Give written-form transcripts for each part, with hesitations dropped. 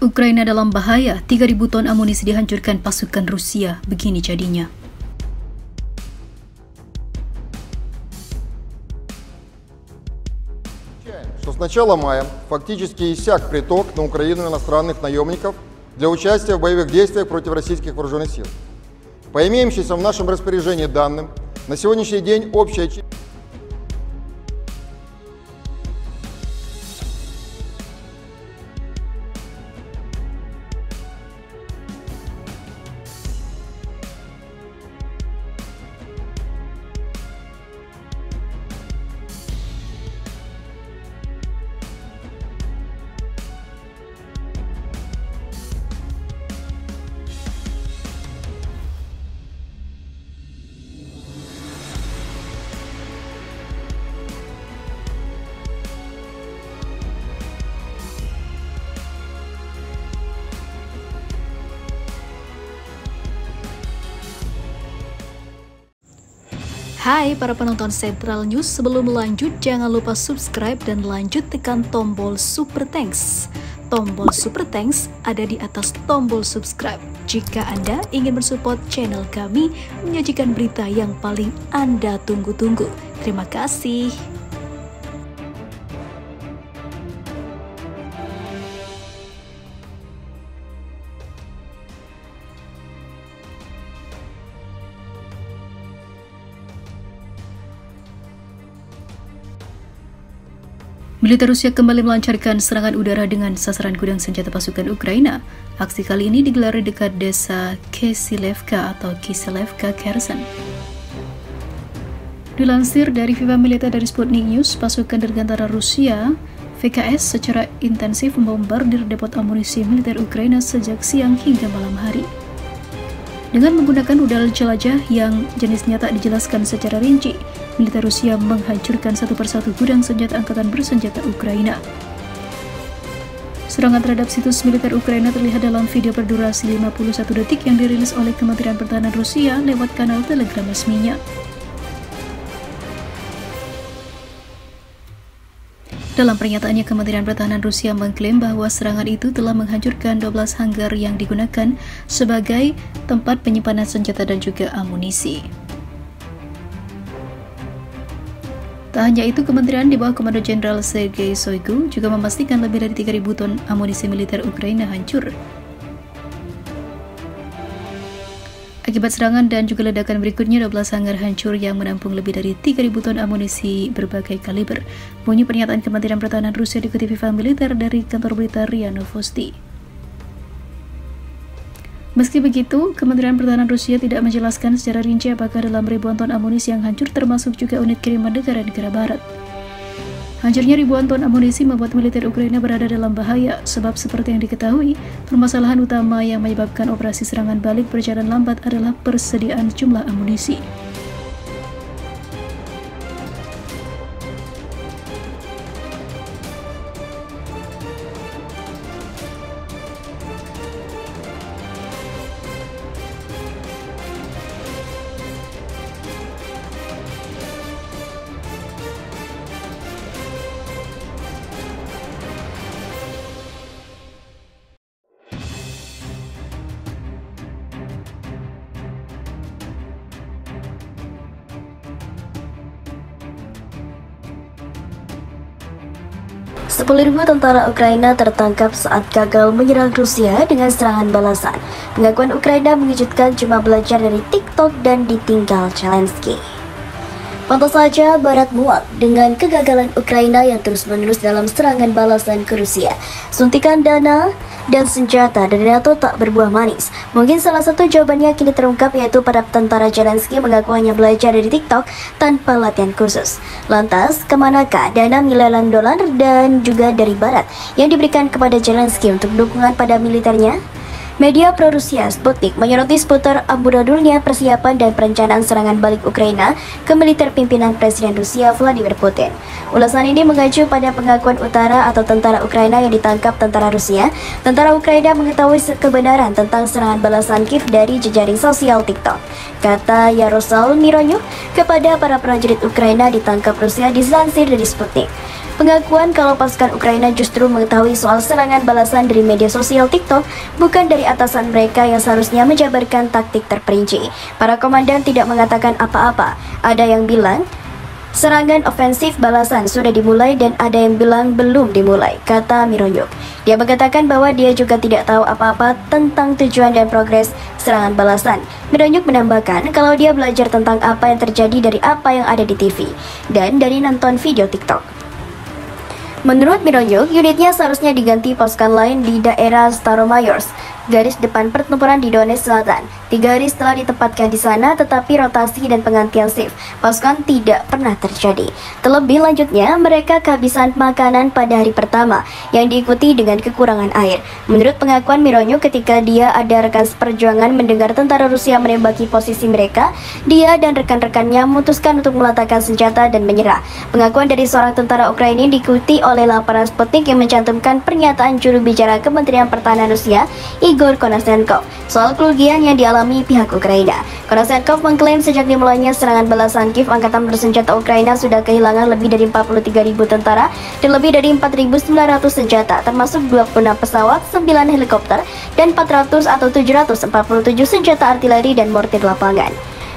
Ukraina dalam bahaya, 3.000 ton amunisi dihancurkan pasukan Rusia. Begini jadinya. Что с начала мая фактически иссяк приток на Украину иностранных наемников для участия в боевых действиях против российских вооруженных сил. По имеющимся в нашем распоряжении данным, на сегодняшний день общая Hai para penonton Central News, sebelum lanjut jangan lupa subscribe dan lanjut tekan tombol Super Thanks. Tombol Super Thanks ada di atas tombol subscribe. Jika Anda ingin mensupport channel kami menyajikan berita yang paling Anda tunggu-tunggu. Terima kasih. Militer Rusia kembali melancarkan serangan udara dengan sasaran gudang senjata pasukan Ukraina. Aksi kali ini digelar di dekat desa Kisilevka atau Kisilevka, Kherson. Dilansir dari Viva Militer dari Sputnik News, pasukan dirgantara Rusia VKS secara intensif membombardir depot amunisi militer Ukraina sejak siang hingga malam hari. Dengan menggunakan rudal jelajah yang jenisnya tak dijelaskan secara rinci, militer Rusia menghancurkan satu persatu gudang senjata angkatan bersenjata Ukraina. Serangan terhadap situs militer Ukraina terlihat dalam video berdurasi 51 detik yang dirilis oleh Kementerian Pertahanan Rusia lewat kanal Telegram resminya. Dalam pernyataannya, Kementerian Pertahanan Rusia mengklaim bahwa serangan itu telah menghancurkan 12 hanggar yang digunakan sebagai tempat penyimpanan senjata dan juga amunisi. Tak hanya itu, kementerian di bawah Komando Jenderal Sergei Shoigu juga memastikan lebih dari 3.000 ton amunisi militer Ukraina hancur. Akibat serangan dan juga ledakan berikutnya, 12 hanggar hancur yang menampung lebih dari 3.000 ton amunisi berbagai kaliber. Bunyi pernyataan Kementerian Pertahanan Rusia dikutip Viva Militer dari kantor berita RIA Novosti. Meski begitu, Kementerian Pertahanan Rusia tidak menjelaskan secara rinci apakah dalam ribuan ton amunisi yang hancur termasuk juga unit kiriman negara-negara barat. Hancurnya ribuan ton amunisi membuat militer Ukraina berada dalam bahaya, sebab seperti yang diketahui, permasalahan utama yang menyebabkan operasi serangan balik berjalan lambat adalah persediaan jumlah amunisi. Sepuluh tentara Ukraina tertangkap saat gagal menyerang Rusia dengan serangan balasan. Pengakuan Ukraina mengejutkan cuma belajar dari TikTok dan ditinggal Zelensky. Pantas saja Barat muak dengan kegagalan Ukraina yang terus-menerus dalam serangan balasan ke Rusia. Suntikan dana dan senjata dari NATO tak berbuah manis. Mungkin salah satu jawabannya kini terungkap, yaitu para tentara Zelensky mengaku hanya belajar dari TikTok tanpa latihan khusus. Lantas, kemanakah dana miliaran dolar dan juga dari Barat yang diberikan kepada Zelensky untuk dukungan pada militernya? Media pro-Rusia Sputnik menyoroti seputar amburadulnya persiapan dan perencanaan serangan balik Ukraina ke militer pimpinan Presiden Rusia Vladimir Putin. Ulasan ini mengacu pada pengakuan utara atau tentara Ukraina yang ditangkap tentara Rusia. Tentara Ukraina mengetahui kebenaran tentang serangan balasan Kiev dari jejaring sosial TikTok. Kata Yaroslav Mironyuk kepada para prajurit Ukraina ditangkap Rusia dilansir dari Sputnik. Pengakuan kalau pasukan Ukraina justru mengetahui soal serangan balasan dari media sosial TikTok bukan dari atasan mereka yang seharusnya menjabarkan taktik terperinci. Para komandan tidak mengatakan apa-apa. Ada yang bilang serangan ofensif balasan sudah dimulai dan ada yang bilang belum dimulai, kata Mironyuk. Dia mengatakan bahwa dia juga tidak tahu apa-apa tentang tujuan dan progres serangan balasan. Mironyuk menambahkan kalau dia belajar tentang apa yang terjadi dari apa yang ada di TV dan dari nonton video TikTok. Menurut Mironyuk, unitnya seharusnya diganti pasukan lain di daerah Staromayors, garis depan pertempuran di Donetsk Selatan. 3 hari setelah ditempatkan di sana, tetapi rotasi dan penggantian shift pasukan tidak pernah terjadi. Terlebih lanjutnya, mereka kehabisan makanan pada hari pertama, yang diikuti dengan kekurangan air. Menurut pengakuan Mironyuk, ketika dia ada rekan seperjuangan mendengar tentara Rusia menembaki posisi mereka, dia dan rekan-rekannya memutuskan untuk meletakkan senjata dan menyerah. Pengakuan dari seorang tentara Ukraina diikuti oleh laporan Sputnik yang mencantumkan pernyataan juru bicara Kementerian Pertahanan Rusia, Igor Konashenkov, soal kerugian yang dialami pihak Ukraina. Konashenkov mengklaim sejak dimulainya serangan balasan Kiev, angkatan bersenjata Ukraina sudah kehilangan lebih dari 43.000 tentara dan lebih dari 4.900 senjata, termasuk 26 pesawat, 9 helikopter, dan 400 atau 747 senjata artileri dan mortir lapangan.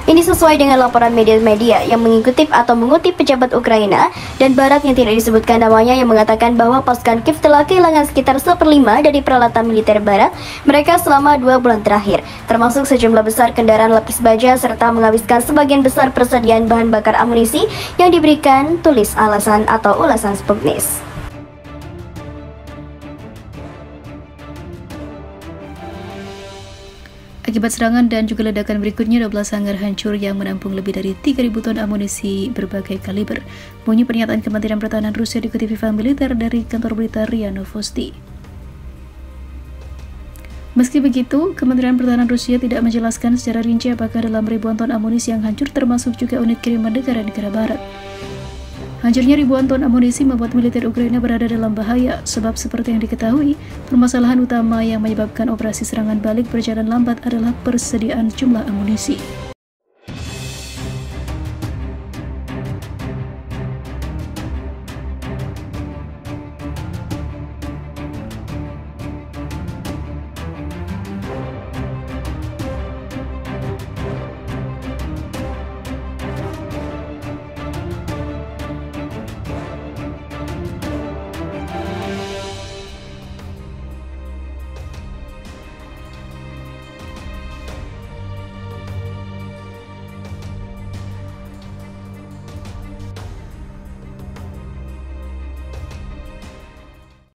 Ini sesuai dengan laporan media-media yang mengutip pejabat Ukraina dan Barat yang tidak disebutkan namanya yang mengatakan bahwa pasukan Kiev telah kehilangan sekitar 1/5 dari peralatan militer Barat mereka selama 2 bulan terakhir, termasuk sejumlah besar kendaraan lapis baja serta menghabiskan sebagian besar persediaan bahan bakar amunisi yang diberikan, tulis alasan atau ulasan Sputnik. Akibat serangan dan juga ledakan berikutnya, 12 hanggar hancur yang menampung lebih dari 3.000 ton amunisi berbagai kaliber. Bunyi pernyataan Kementerian Pertahanan Rusia dikutip Viva Militer dari kantor berita RIA Novosti. Meski begitu, Kementerian Pertahanan Rusia tidak menjelaskan secara rinci apakah dalam ribuan ton amunisi yang hancur termasuk juga unit kiriman negara-negara barat. Hancurnya ribuan ton amunisi membuat militer Ukraina berada dalam bahaya, sebab seperti yang diketahui, permasalahan utama yang menyebabkan operasi serangan balik berjalan lambat adalah persediaan jumlah amunisi.